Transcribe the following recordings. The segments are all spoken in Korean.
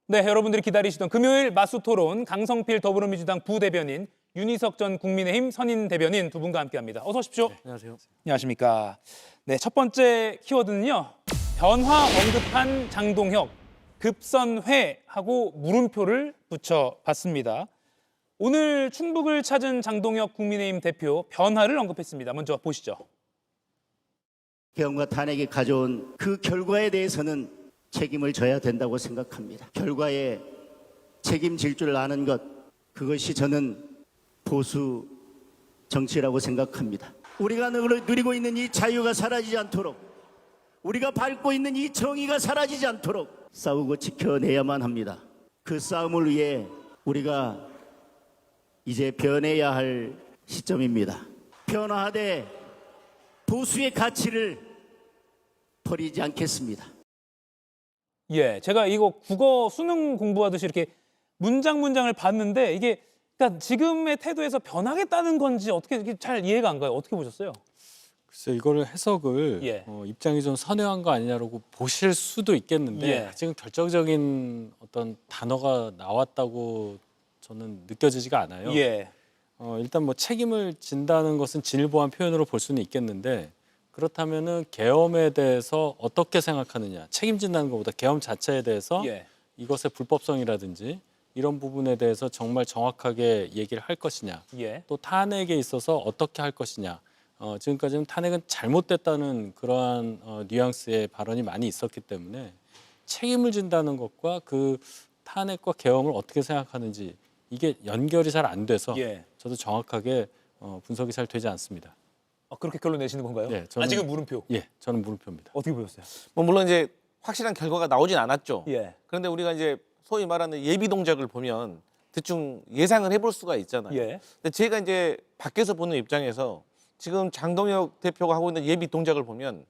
네, 여러분들이 기다리시던 금요일 마수토론 강성필 더불어민주당 부대변인, 윤희석 전 국민의힘 선임 대변인 두 분과 함께합니다. 어서 오십시오. 네, 안녕하세요. 안녕하십니까. 네, 첫 번째 키워드는요. 변화 언급한 장동혁, 급선회하고 물음표를 붙여봤습니다. 오늘 충북을 찾은 장동혁 국민의힘 대표 변화를 언급했습니다. 먼저 보시죠. 개헌과 탄핵이 가져온 그 결과에 대해서는 책임을 져야 된다고 생각합니다. 결과에 책임질 줄 아는 것, 그것이 저는 보수 정치라고 생각합니다. 우리가 누리고 있는 이 자유가 사라지지 않도록, 우리가 밟고 있는 이 정의가 사라지지 않도록 싸우고 지켜내야만 합니다. 그 싸움을 위해 우리가 이제 변해야 할 시점입니다. 변화하되 보수의 가치를 버리지 않겠습니다. 예, 제가 이거 국어 수능 공부하듯이 이렇게 문장을 봤는데 이게 그러니까 지금의 태도에서 변하겠다는 건지 어떻게 이게 잘 이해가 안 가요. 어떻게 보셨어요? 글쎄 이거를 해석을 예. 입장이 좀 선회한 거 아니냐라고 보실 수도 있겠는데 예. 아직은 결정적인 어떤 단어가 나왔다고 저는 느껴지지가 않아요. 예. 일단 뭐 책임을 진다는 것은 진일보한 표현으로 볼 수는 있겠는데 그렇다면은 계엄에 대해서 어떻게 생각하느냐, 책임진다는 것보다 계엄 자체에 대해서 예. 이것의 불법성이라든지 이런 부분에 대해서 정말 정확하게 얘기를 할 것이냐, 예. 또 탄핵에 있어서 어떻게 할 것이냐. 지금까지는 탄핵은 잘못됐다는 그러한 뉘앙스의 발언이 많이 있었기 때문에 책임을 진다는 것과 그 탄핵과 계엄을 어떻게 생각하는지 이게 연결이 잘 안 돼서 예. 저도 정확하게 분석이 잘 되지 않습니다. 그렇게 결론 내시는 건가요? 네, 저는- 아직은 물음표. 예, 저는 물음표입니다. 어떻게 보셨어요? 뭐 물론 이제 확실한 결과가 나오진 않았죠. 예. 그런데 우리가 이제 소위 말하는 예비 동작을 보면 대충 예상을 해볼 수가 있잖아요. 예. 근데 제가 이제 밖에서 보는 입장에서 지금 장동혁 대표가 하고 있는 예비 동작을 보면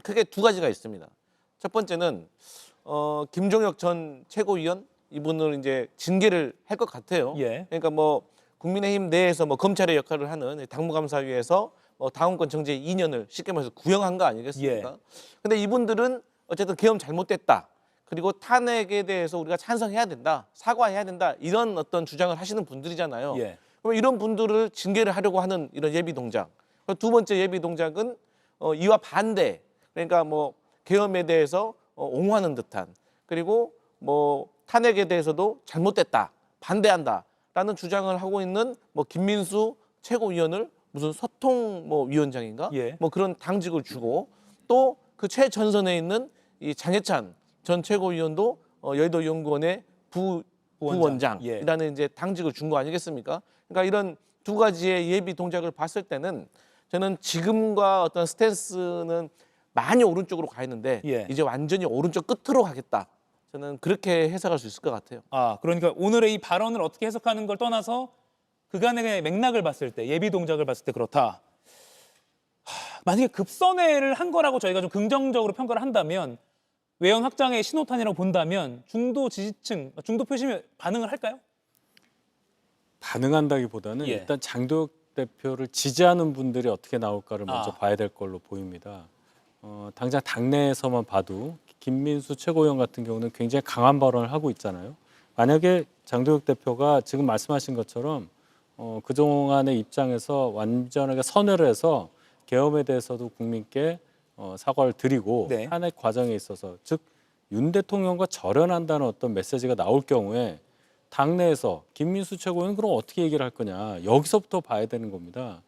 크게 두 가지가 있습니다. 첫 번째는 김종혁 전 최고위원 이분을 이제 징계를 할 것 같아요. 예. 그러니까 뭐 국민의힘 내에서 뭐 검찰의 역할을 하는 당무감사위에서 당원권 정지 2년을 쉽게 말해서 구형한 거 아니겠습니까? 예. 근데 이분들은 어쨌든 계엄 잘못됐다. 그리고 탄핵에 대해서 우리가 찬성해야 된다. 사과해야 된다. 이런 어떤 주장을 하시는 분들이잖아요. 예. 그럼 이런 분들을 징계를 하려고 하는 이런 예비 동작. 두 번째 예비 동작은 이와 반대. 그러니까 뭐 계엄에 대해서 옹호하는 듯한, 그리고 뭐 탄핵에 대해서도 잘못됐다. 반대한다라는 주장을 하고 있는 뭐 김민수 최고위원을 무슨 소통 위원장인가? 예. 뭐 그런 당직을 주고, 또 그 최전선에 있는 이 장해찬 전 최고위원도 여의도 연구원의 부원장이라는 이제 당직을 준 거 아니겠습니까? 그러니까 이런 두 가지의 예비 동작을 봤을 때는 저는 지금과 어떤 스탠스는 많이 오른쪽으로 가 있는데 예. 이제 완전히 오른쪽 끝으로 가겠다. 저는 그렇게 해석할 수 있을 것 같아요. 그러니까 오늘의 이 발언을 어떻게 해석하는 걸 떠나서 그간의 맥락을 봤을 때, 예비 동작을 봤을 때 그렇다. 만약에 급선회를 한 거라고 저희가 좀 긍정적으로 평가를 한다면, 외연 확장의 신호탄이라고 본다면 중도 지지층, 중도 표심이 반응을 할까요? 반응한다기보다는 예. 일단 장동혁 대표를 지지하는 분들이 어떻게 나올까를 먼저 아. 봐야 될 걸로 보입니다. 당장 당내에서만 봐도 김민수 최고위원 같은 경우는 굉장히 강한 발언을 하고 있잖아요. 만약에 장동혁 대표가 지금 말씀하신 것처럼 그동안의 입장에서 완전하게 선회를 해서 계엄에 대해서도 국민께 사과를 드리고 네. 탄핵 과정에 있어서, 즉 윤 대통령과 절연한다는 어떤 메시지가 나올 경우에 당내에서 김민수 최고위원 그럼 어떻게 얘기를 할 거냐, 여기서부터 봐야 되는 겁니다.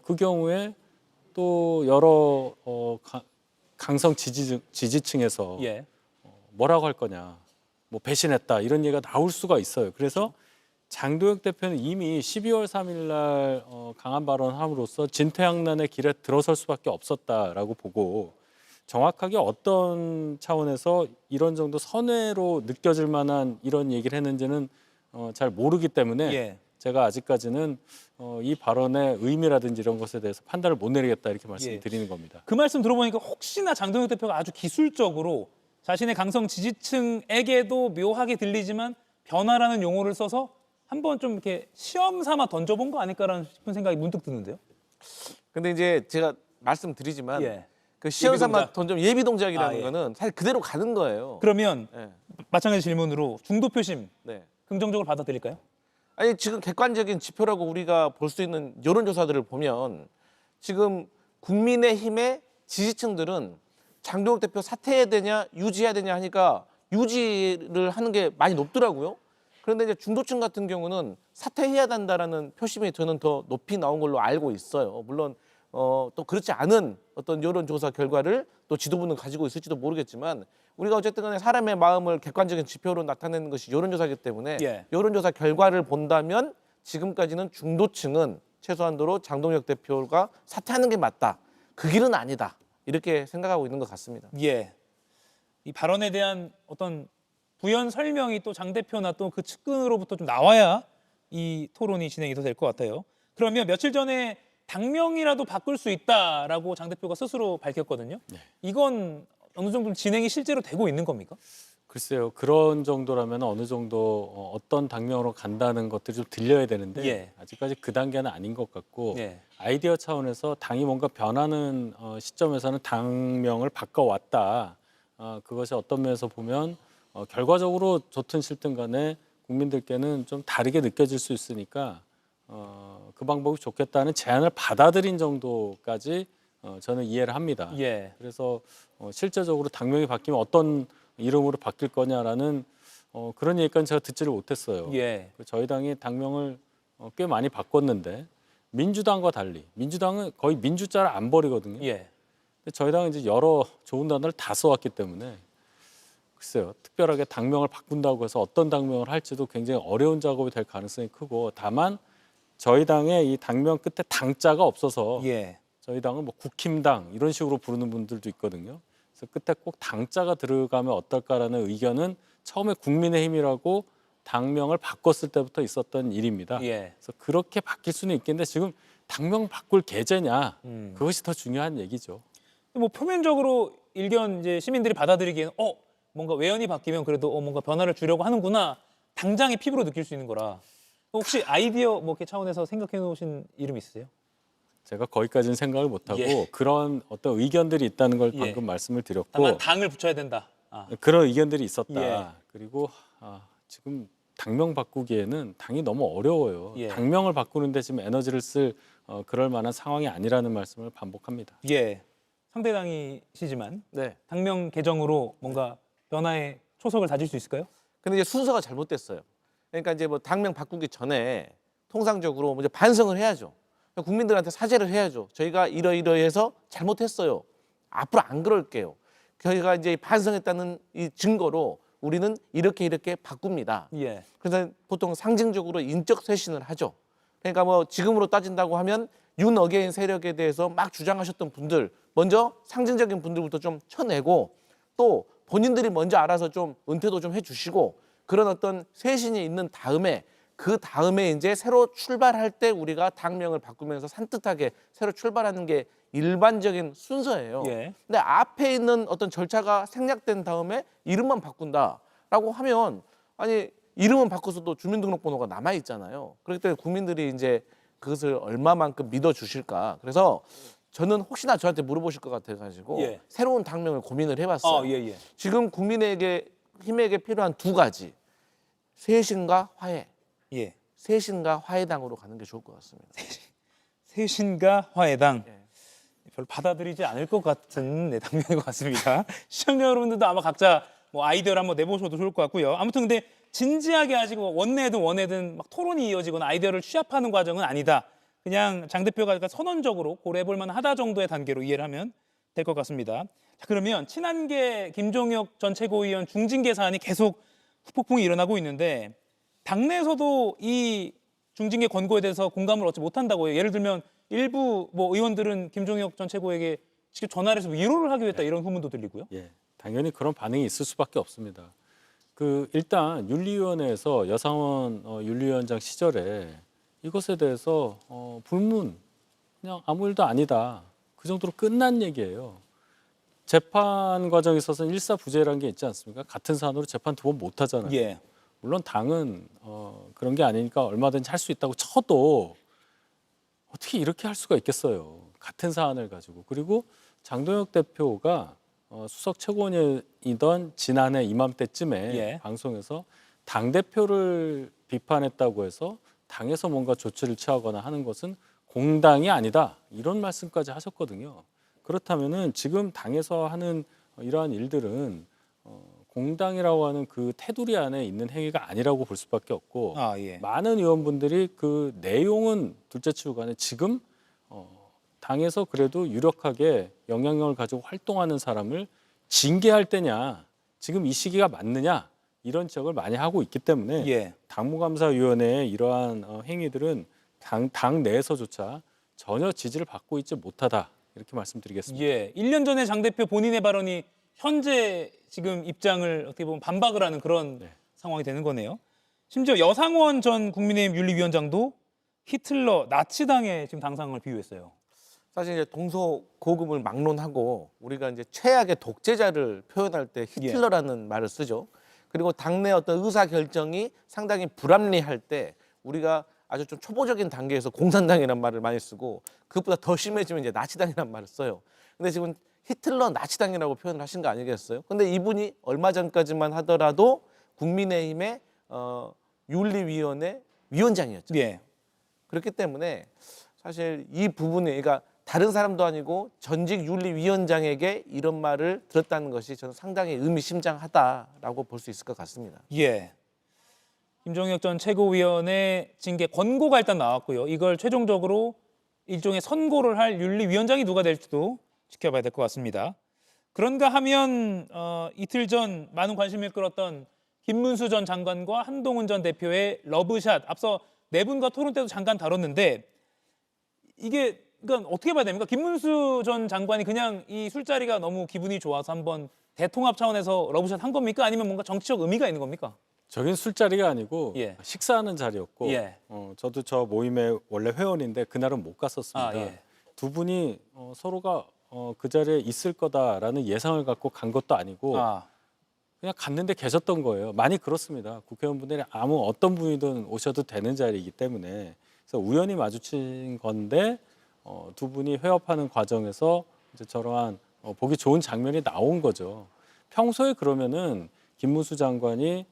그 경우에 또 여러 강성 지지층에서 예. 뭐라고 할 거냐, 뭐 배신했다 이런 얘기가 나올 수가 있어요. 그래서 장동혁 대표는 이미 12월 3일 날 강한 발언을 함으로써 진퇴양난의 길에 들어설 수밖에 없었다라고 보고, 정확하게 어떤 차원에서 이런 정도 선회로 느껴질 만한 이런 얘기를 했는지는 잘 모르기 때문에 예. 제가 아직까지는 이 발언의 의미라든지 이런 것에 대해서 판단을 못 내리겠다 이렇게 말씀드리는 겁니다. 그 말씀 들어보니까 혹시나 장동혁 대표가 아주 기술적으로 자신의 강성 지지층에게도 묘하게 들리지만 변화라는 용어를 써서 한번 좀 이렇게 시험 삼아 던져본 거 아닐까라는 싶은 생각이 문득 드는데요. 근데 이제 제가 말씀드리지만 예. 그 시원삼아 예비 동작. 던점 예비 동작이라는 아, 예. 거는 사실 그대로 가는 거예요. 그러면 예. 마찬가지 질문으로 중도 표심 네. 긍정적으로 받아들일까요? 아니 지금 객관적인 지표라고 우리가 볼 수 있는 여론조사들을 보면 지금 국민의힘의 지지층들은 장동혁 대표 사퇴해야 되냐 유지해야 되냐 하니까 유지를 하는 게 많이 높더라고요. 그런데 이제 중도층 같은 경우는 사퇴해야 된다라는 표심이 저는 더 높이 나온 걸로 알고 있어요. 물론 또 그렇지 않은 어떤 여론조사 결과를 또 지도부는 가지고 있을지도 모르겠지만 우리가 어쨌든 간에 사람의 마음을 객관적인 지표로 나타내는 것이 여론조사이기 때문에 예. 여론조사 결과를 본다면 지금까지는 중도층은 최소한도로 장동혁 대표가 사퇴하는 게 맞다. 그 길은 아니다. 이렇게 생각하고 있는 것 같습니다. 예. 이 발언에 대한 어떤 부연 설명이 또 장 대표나 또 그 측근으로부터 좀 나와야 이 토론이 진행이 더 될 것 같아요. 그러면 며칠 전에 당명이라도 바꿀 수 있다라고 장 대표가 스스로 밝혔거든요. 이건 어느 정도 진행이 실제로 되고 있는 겁니까? 글쎄요. 그런 정도라면 어느 정도 어떤 당명으로 간다는 것들이 좀 들려야 되는데 예. 아직까지 그 단계는 아닌 것 같고 예. 아이디어 차원에서 당이 뭔가 변하는 시점에서는 당명을 바꿔왔다. 그것이 어떤 면에서 보면 결과적으로 좋든 싫든 간에 국민들께는 좀 다르게 느껴질 수 있으니까 그 방법이 좋겠다는 제안을 받아들인 정도까지 저는 이해를 합니다. 예. 그래서 실제적으로 당명이 바뀌면 어떤 이름으로 바뀔 거냐라는 그런 얘기까지 제가 듣지를 못했어요. 예. 저희 당이 당명을 꽤 많이 바꿨는데 민주당과 달리 민주당은 거의 민주자를 안 버리거든요. 예. 근데 저희 당은 이제 여러 좋은 단어를 다 써왔기 때문에 글쎄요. 특별하게 당명을 바꾼다고 해서 어떤 당명을 할지도 굉장히 어려운 작업이 될 가능성이 크고 다만 저희 당의 이 당명 끝에 당자가 없어서 예. 저희 당은 뭐 국힘당 이런 식으로 부르는 분들도 있거든요. 그래서 끝에 꼭 당자가 들어가면 어떨까라는 의견은 처음에 국민의힘이라고 당명을 바꿨을 때부터 있었던 일입니다. 예. 그래서 그렇게 바뀔 수는 있겠는데 지금 당명 바꿀 계제냐 그것이 더 중요한 얘기죠. 뭐 표면적으로 일견 이제 시민들이 받아들이기에는 뭔가 외연이 바뀌면 그래도 뭔가 변화를 주려고 하는구나 당장의 피부로 느낄 수 있는 거라. 혹시 아이디어 뭐 이렇게 차원에서 생각해 놓으신 이름 있으세요? 제가 거기까지는 생각을 못하고 예. 그런 어떤 의견들이 있다는 걸 예. 방금 말씀을 드렸고 다만 당을 붙여야 된다. 그런 의견들이 있었다. 예. 그리고 지금 당명 바꾸기에는 당이 너무 어려워요. 예. 당명을 바꾸는데 지금 에너지를 쓸 그럴 만한 상황이 아니라는 말씀을 반복합니다. 예. 상대당이시지만 네. 당명 개정으로 뭔가 변화의 초석을 다질 수 있을까요? 근데 이제 순서가 잘못됐어요. 그러니까 이제 뭐 당명 바꾸기 전에 통상적으로 먼저 반성을 해야죠. 국민들한테 사죄를 해야죠. 저희가 이러이러해서 잘못했어요. 앞으로 안 그럴게요. 저희가 이제 반성했다는 이 증거로 우리는 이렇게 바꿉니다. 예. 그래서 보통 상징적으로 인적 쇄신을 하죠. 그러니까 뭐 지금으로 따진다고 하면 윤 어게인 세력에 대해서 막 주장하셨던 분들 먼저 상징적인 분들부터 좀 쳐내고 또 본인들이 먼저 알아서 좀 은퇴도 좀 해주시고 그런 어떤 쇄신이 있는 다음에 그 다음에 이제 새로 출발할 때 우리가 당명을 바꾸면서 산뜻하게 새로 출발하는 게 일반적인 순서예요. 예. 근데 앞에 있는 어떤 절차가 생략된 다음에 이름만 바꾼다라고 하면 아니 이름은 바꿔서도 주민등록번호가 남아 있잖아요. 그렇기 때문에 국민들이 이제 그것을 얼마만큼 믿어 주실까. 그래서 저는 혹시나 저한테 물어보실 것 같아가지고 예. 새로운 당명을 고민을 해봤어요. 예. 지금 국민에게 힘에게 필요한 두 가지 쇄신과 화해. 예. 쇄신과 화해당으로 가는 게 좋을 것 같습니다. 쇄신과 화해당. 예. 별로 받아들이지 않을 것 같은 당명인 것 같습니다. 시청자 여러분들도 아마 각자 뭐 아이디어를 한번 내보셔도 좋을 것 같고요. 아무튼 근데 진지하게 아직 원내든 막 토론이 이어지거나 아이디어를 취합하는 과정은 아니다. 그냥 장 대표가 선언적으로 고려해볼 만하다 정도의 단계로 이해를 하면 될 것 같습니다. 자, 그러면 친한계 김종혁 전 최고위원 중징계 사안이 계속 후폭풍이 일어나고 있는데 당내에서도 이 중징계 권고에 대해서 공감을 얻지 못한다고요. 예를 들면 일부 뭐 의원들은 김종혁 전 최고에게 직접 전화를 해서 위로를 하기로 했다 이런 후문도 들리고요. 예, 당연히 그런 반응이 있을 수밖에 없습니다. 일단 윤리위원회에서 여상원 윤리위원장 시절에 이것에 대해서 불문 그냥 아무 일도 아니다. 그 정도로 끝난 얘기예요. 재판 과정에 있어서는 일사부재라는 게 있지 않습니까? 같은 사안으로 재판 두 번 못 하잖아요. 예. 물론 당은 그런 게 아니니까 얼마든지 할 수 있다고 쳐도 어떻게 이렇게 할 수가 있겠어요. 같은 사안을 가지고. 그리고 장동혁 대표가 수석 최고위원이던 지난해 이맘때쯤에 예. 방송에서 당 대표를 비판했다고 해서 당에서 뭔가 조치를 취하거나 하는 것은 공당이 아니다 이런 말씀까지 하셨거든요. 그렇다면은 지금 당에서 하는 이러한 일들은 공당이라고 하는 그 테두리 안에 있는 행위가 아니라고 볼 수밖에 없고 아, 예. 많은 의원분들이 그 내용은 둘째치고 간에 지금 당에서 그래도 유력하게 영향력을 가지고 활동하는 사람을 징계할 때냐 지금 이 시기가 맞느냐 이런 지적을 많이 하고 있기 때문에 예. 당무감사위원회의 이러한 행위들은 당 내에서조차 전혀 지지를 받고 있지 못하다 이렇게 말씀드리겠습니다. 예. 1년 전에 장 대표 본인의 발언이 현재 지금 입장을 어떻게 보면 반박을 하는 그런 네. 상황이 되는 거네요. 심지어 여상원 전 국민의힘 윤리위원장도 히틀러 나치당에 지금 당상을 비유했어요. 사실 이제 동서고금을 막론하고 우리가 이제 최악의 독재자를 표현할 때 히틀러라는 말을 쓰죠. 그리고 당내 어떤 의사 결정이 상당히 불합리할 때 우리가 아주 좀 초보적인 단계에서 공산당이라는 말을 많이 쓰고 그것보다 더 심해지면 이제 나치당이라는 말을 써요. 근데 지금 히틀러 나치당이라고 표현을 하신 거 아니겠어요? 근데 이분이 얼마 전까지만 하더라도 국민의힘의 윤리위원회 위원장이었죠. 예. 그렇기 때문에 사실 이 부분에 그러니까 다른 사람도 아니고 전직 윤리위원장에게 이런 말을 들었다는 것이 저는 상당히 의미심장하다라고 볼 수 있을 것 같습니다. 예. 김종혁 전 최고위원의 징계 권고가 일단 나왔고요. 이걸 최종적으로 일종의 선고를 할 윤리위원장이 누가 될지도 지켜봐야 될 것 같습니다. 그런가 하면 이틀 전 많은 관심을 끌었던 김문수 전 장관과 한동훈 전 대표의 러브샷 앞서 네 분과 토론 때도 잠깐 다뤘는데 이게 그러니까 어떻게 봐야 됩니까? 김문수 전 장관이 그냥 이 술자리가 너무 기분이 좋아서 한번 대통합 차원에서 러브샷 한 겁니까? 아니면 뭔가 정치적 의미가 있는 겁니까? 저긴 술자리가 아니고 예. 식사하는 자리였고 예. 저도 저 모임의 원래 회원인데 그날은 못 갔었습니다. 아, 예. 두 분이 서로가 그 자리에 있을 거다라는 예상을 갖고 간 것도 아니고 아, 그냥 갔는데 계셨던 거예요. 많이 그렇습니다. 국회의원분들이 아무 어떤 분이든 오셔도 되는 자리이기 때문에 그래서 우연히 마주친 건데 두 분이 회업하는 과정에서 이제 저러한 보기 좋은 장면이 나온 거죠. 평소에 그러면은 김문수 장관이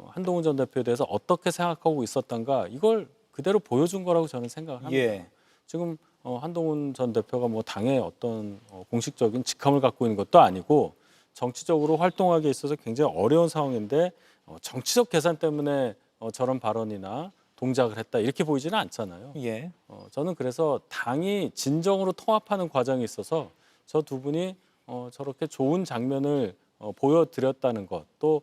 한동훈 전 대표에 대해서 어떻게 생각하고 있었던가 이걸 그대로 보여준 거라고 저는 생각을 합니다. 예. 지금 한동훈 전 대표가 뭐 당의 어떤 공식적인 직함을 갖고 있는 것도 아니고 정치적으로 활동하기에 있어서 굉장히 어려운 상황인데 정치적 계산 때문에 저런 발언이나 동작을 했다 이렇게 보이지는 않잖아요. 예. 저는 그래서 당이 진정으로 통합하는 과정에 있어서 저 두 분이 저렇게 좋은 장면을 보여드렸다는 것, 또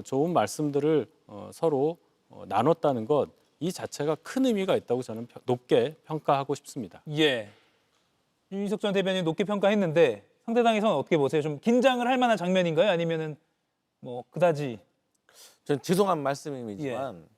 좋은 말씀들을 서로 나눴다는 것, 이 자체가 큰 의미가 있다고 저는 높게 평가하고 싶습니다. 예. 윤희석 전 대변인 높게 평가했는데 상대당에서는 어떻게 보세요? 좀 긴장을 할 만한 장면인가요? 아니면은 뭐 그다지 전 죄송한 말씀이지만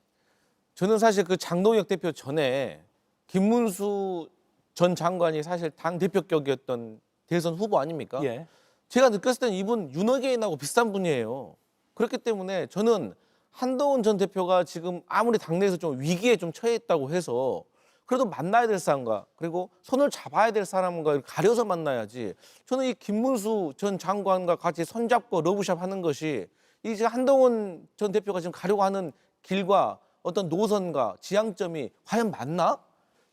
저는 사실 그 장동혁 대표 전에 김문수 전 장관이 사실 당 대표격이었던 대선 후보 아닙니까? 예. 제가 느꼈을 때는 이분 윤호개인하고 비슷한 분이에요. 그렇기 때문에 저는 한동훈 전 대표가 지금 아무리 당내에서 좀 위기에 좀 처해 있다고 해서 그래도 만나야 될 사람과 그리고 손을 잡아야 될 사람과 가려서 만나야지. 저는 이 김문수 전 장관과 같이 손잡고 러브샵 하는 것이 이 지금 한동훈 전 대표가 지금 가려고 하는 길과 어떤 노선과 지향점이 과연 맞나?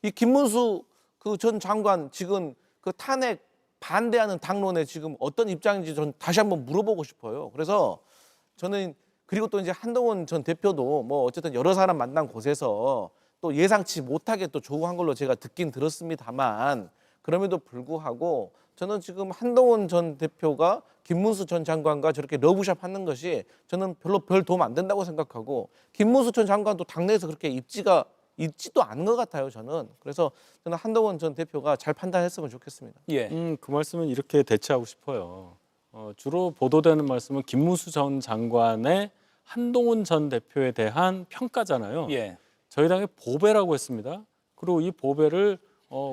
이 김문수 그 전 장관 지금 그 탄핵 반대하는 당론에 지금 어떤 입장인지 전 다시 한번 물어보고 싶어요. 그래서 저는 그리고 또 이제 한동훈 전 대표도 뭐 어쨌든 여러 사람 만난 곳에서 또 예상치 못하게 또 조우한 걸로 제가 듣긴 들었습니다만 그럼에도 불구하고 저는 지금 한동훈 전 대표가 김문수 전 장관과 저렇게 러브샵 하는 것이 저는 별로 별 도움 안 된다고 생각하고 김문수 전 장관도 당내에서 그렇게 있지도 않은 것 같아요. 저는 그래서 저는 한동훈 전 대표가 잘 판단했으면 좋겠습니다. 예. 그 말씀은 이렇게 대체하고 싶어요. 주로 보도되는 말씀은 김문수 전 장관의 한동훈 전 대표에 대한 평가잖아요. 예. 저희 당의 보배라고 했습니다. 그리고 이 보배를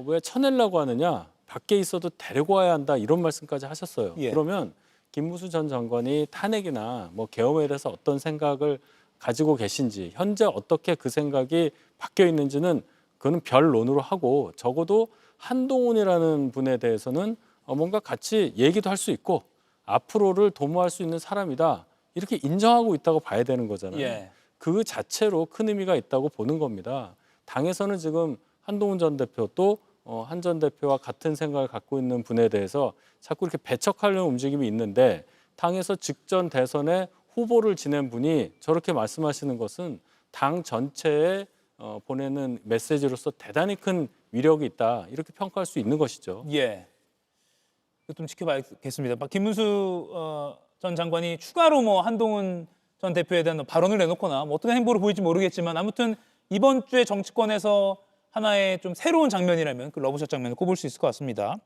왜 쳐내려고 하느냐? 밖에 있어도 데리고 와야 한다 이런 말씀까지 하셨어요. 예. 그러면 김문수 전 장관이 탄핵이나 뭐 계엄에 대해서 어떤 생각을 가지고 계신지 현재 어떻게 그 생각이 바뀌어 있는지는 그거는 별론으로 하고 적어도 한동훈이라는 분에 대해서는 뭔가 같이 얘기도 할 수 있고 앞으로를 도모할 수 있는 사람이다. 이렇게 인정하고 있다고 봐야 되는 거잖아요. 예. 그 자체로 큰 의미가 있다고 보는 겁니다. 당에서는 지금 한동훈 전 대표 또 한 전 대표와 같은 생각을 갖고 있는 분에 대해서 자꾸 이렇게 배척하려는 움직임이 있는데 당에서 직전 대선에 후보를 지낸 분이 저렇게 말씀하시는 것은 당 전체에 보내는 메시지로서 대단히 큰 위력이 있다. 이렇게 평가할 수 있는 것이죠. 예. 이거 좀 지켜봐야겠습니다. 김문수 전 장관이 추가로 뭐 한동훈 전 대표에 대한 발언을 내놓거나 뭐 어떤 행보를 보일지 모르겠지만 아무튼 이번 주에 정치권에서 하나의 좀 새로운 장면이라면 그 러브샷 장면을 꼽을 수 있을 것 같습니다.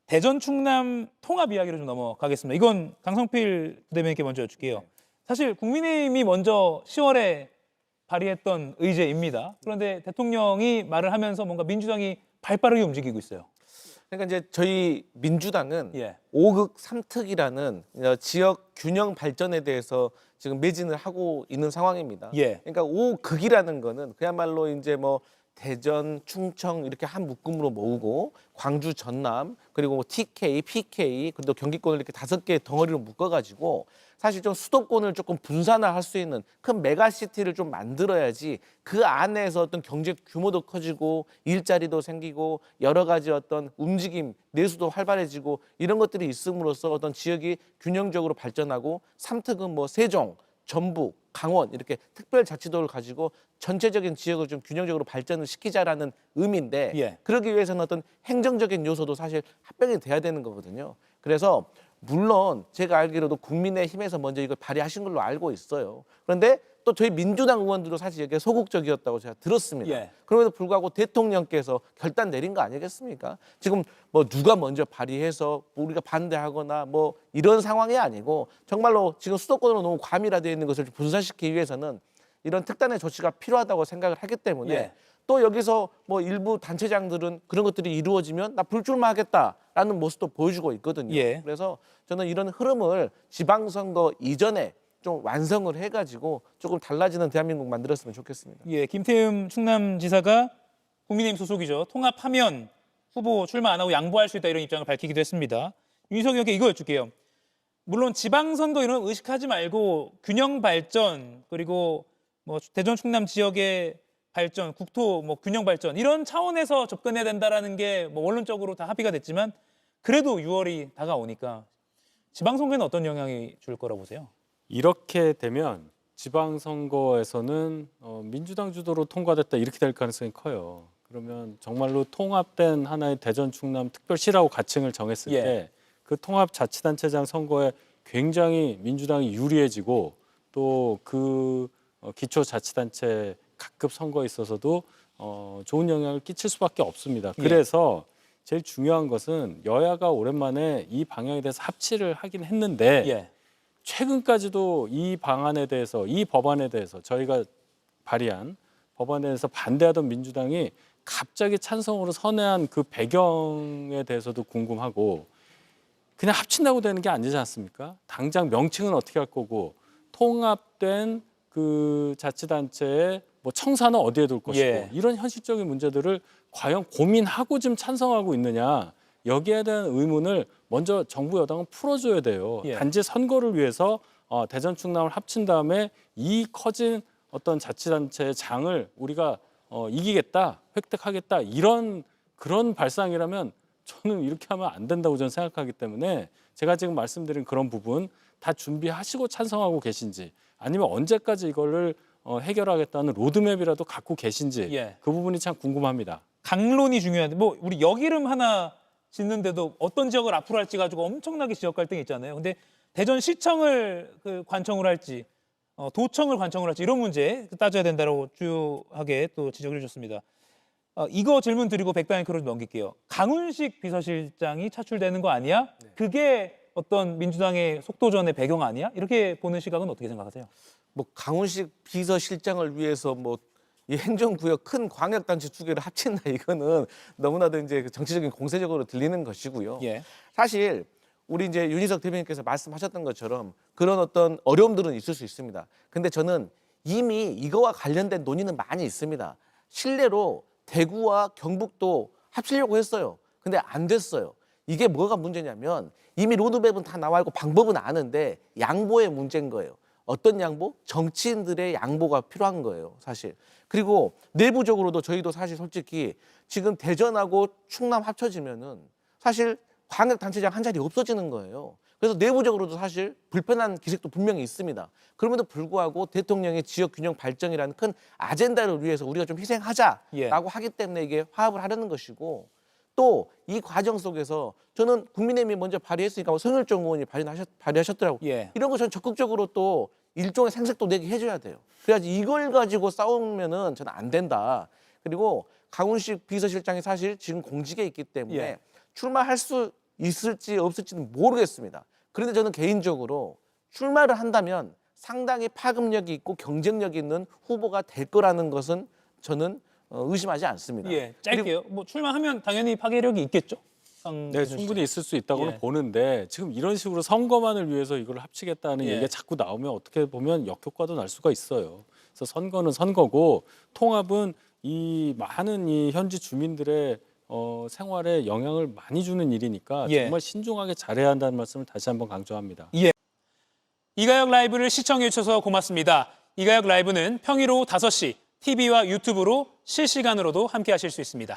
대전 충남 통합 이야기로 좀 넘어가겠습니다. 이건 강성필 부대변인께 먼저 여쭐게요. 사실 국민의힘이 먼저 10월에 발의했던 의제입니다. 그런데 대통령이 말을 하면서 뭔가 민주당이 발빠르게 움직이고 있어요. 그러니까 이제 저희 민주당은 예. 5극 3특이라는 지역 균형 발전에 대해서 지금 매진을 하고 있는 상황입니다. 예. 그러니까 5극이라는 거는 그야말로 이제 뭐 대전, 충청 이렇게 한 묶음으로 모으고 광주, 전남 그리고 뭐 TK, PK 그리고 경기권을 이렇게 5개의 덩어리로 묶어가지고 사실 좀 수도권을 조금 분산화할 수 있는 큰 메가시티를 좀 만들어야지 그 안에서 어떤 경제 규모도 커지고 일자리도 생기고 여러 가지 어떤 움직임, 내수도 활발해지고 이런 것들이 있음으로써 어떤 지역이 균형적으로 발전하고 3특은 뭐 세종, 전북, 강원 이렇게 특별자치도를 가지고 전체적인 지역을 좀 균형적으로 발전을 시키자라는 의미인데 예. 그러기 위해서는 어떤 행정적인 요소도 사실 합병이 돼야 되는 거거든요. 그래서 물론 제가 알기로도 국민의힘에서 먼저 이걸 발의하신 걸로 알고 있어요. 그런데 또 저희 민주당 의원들도 사실 이게 소극적이었다고 제가 들었습니다. 예. 그럼에도 불구하고 대통령께서 결단 내린 거 아니겠습니까? 지금 뭐 누가 먼저 발의해서 우리가 반대하거나 뭐 이런 상황이 아니고 정말로 지금 수도권으로 너무 과밀화되어 있는 것을 분산시키기 위해서는 이런 특단의 조치가 필요하다고 생각을 하기 때문에 예. 또 여기서 뭐 일부 단체장들은 그런 것들이 이루어지면 나 불출마하겠다라는 모습도 보여주고 있거든요. 예. 그래서 저는 이런 흐름을 지방선거 이전에 좀 완성을 해가지고 조금 달라지는 대한민국 만들었으면 좋겠습니다. 예, 김태흠 충남지사가 국민의힘 소속이죠. 통합하면 후보 출마 안 하고 양보할 수 있다 이런 입장을 밝히기도 했습니다. 윤석열께 이거 여쭐게요. 물론 지방선거 이런 거 의식하지 말고 균형 발전 그리고 뭐 대전 충남 지역의 발전, 국토 뭐 균형 발전 이런 차원에서 접근해야 된다라는 게 뭐 원론적으로 다 합의가 됐지만 그래도 6월이 다가오니까 지방선거에는 어떤 영향이 줄 거라고 보세요? 이렇게 되면 지방선거에서는 민주당 주도로 통과됐다 이렇게 될 가능성이 커요. 그러면 정말로 통합된 하나의 대전 충남 특별시라고 가칭을 정했을 예. 때 그 통합자치단체장 선거에 굉장히 민주당이 유리해지고 또 그 기초자치단체 각급 선거에 있어서도 좋은 영향을 끼칠 수밖에 없습니다. 예. 그래서 제일 중요한 것은 여야가 오랜만에 이 방향에 대해서 합치를 하긴 했는데 예. 최근까지도 이 방안에 대해서 이 법안에 대해서 저희가 발의한 법안에 대해서 반대하던 민주당이 갑자기 찬성으로 선회한 그 배경에 대해서도 궁금하고 그냥 합친다고 되는 게 아니지 않습니까? 당장 명칭은 어떻게 할 거고 통합된 그 자치단체의 뭐 청사는 어디에 둘 것이고 예. 이런 현실적인 문제들을 과연 고민하고 지금 찬성하고 있느냐 여기에 대한 의문을 먼저 정부 여당은 풀어줘야 돼요. 예. 단지 선거를 위해서 대전 충남을 합친 다음에 이 커진 어떤 자치단체의 장을 우리가 이기겠다, 획득하겠다 이런 그런 발상이라면 저는 이렇게 하면 안 된다고 저는 생각하기 때문에 제가 지금 말씀드린 그런 부분 다 준비하시고 찬성하고 계신지 아니면 언제까지 이거를 해결하겠다는 로드맵이라도 갖고 계신지 예. 그 부분이 참 궁금합니다. 강론이 중요한데 뭐 우리 역 이름 하나 짓는데도 어떤 지역을 앞으로 할지 가지고 엄청나게 지역 갈등이 있잖아요. 근데 대전시청을 그 관청을 할지 도청을 관청을 할지 이런 문제 따져야 된다고 주요하게 또 지적을 해주셨습니다. 이거 질문 드리고 백다니크로 넘길게요. 강훈식 비서실장이 차출되는 거 아니야? 그게 어떤 민주당의 속도전의 배경 아니야? 이렇게 보는 시각은 어떻게 생각하세요? 뭐 강훈식 비서실장을 위해서 뭐 이 행정구역 큰 광역단체 2개를 합친다 이거는 너무나도 이제 그 정치적인 공세적으로 들리는 것이고요. 예. 사실 우리 이제 윤희석 대변인께서 말씀하셨던 것처럼 그런 어떤 어려움들은 있을 수 있습니다. 근데 저는 이미 이거와 관련된 논의는 많이 있습니다. 실례로 대구와 경북도 합치려고 했어요. 근데 안 됐어요. 이게 뭐가 문제냐면 이미 로드맵은 다 나와 있고 방법은 아는데 양보의 문제인 거예요. 어떤 양보? 정치인들의 양보가 필요한 거예요, 사실. 그리고 내부적으로도 저희도 사실 솔직히 지금 대전하고 충남 합쳐지면은 사실 광역단체장 한 자리 없어지는 거예요. 그래서 내부적으로도 사실 불편한 기색도 분명히 있습니다. 그럼에도 불구하고 대통령의 지역균형 발전이라는 큰 아젠다를 위해서 우리가 좀 희생하자라고 하기 때문에 이게 화합을 하려는 것이고 또 이 과정 속에서 저는 국민의힘이 먼저 발의했으니까 뭐 성일종 의원이 발의하셨더라고요. 예. 이런 거 저는 적극적으로 또 일종의 생색도 내게 해줘야 돼요. 그래야지 이걸 가지고 싸우면은 저는 안 된다. 그리고 강훈식 비서실장이 사실 지금 공직에 있기 때문에 예. 출마할 수 있을지 없을지는 모르겠습니다. 그런데 저는 개인적으로 출마를 한다면 상당히 파급력이 있고 경쟁력이 있는 후보가 될 거라는 것은 저는 의심하지 않습니다. 예, 짧게요. 뭐 출마하면 당연히 파괴력이 있겠죠. 네, 충분히 있을 수 있다고는 예. 보는데 지금 이런 식으로 선거만을 위해서 이걸 합치겠다는 예. 얘기가 자꾸 나오면 어떻게 보면 역효과도 날 수가 있어요. 그래서 선거는 선거고 통합은 이 많은 이 현지 주민들의 생활에 영향을 많이 주는 일이니까 예. 정말 신중하게 잘해야 한다는 말씀을 다시 한번 강조합니다. 이가혁 라이브를 시청해 주셔서 고맙습니다. 이가혁 라이브는 평일 오후 5시 TV와 유튜브로 실시간으로도 함께 하실 수 있습니다.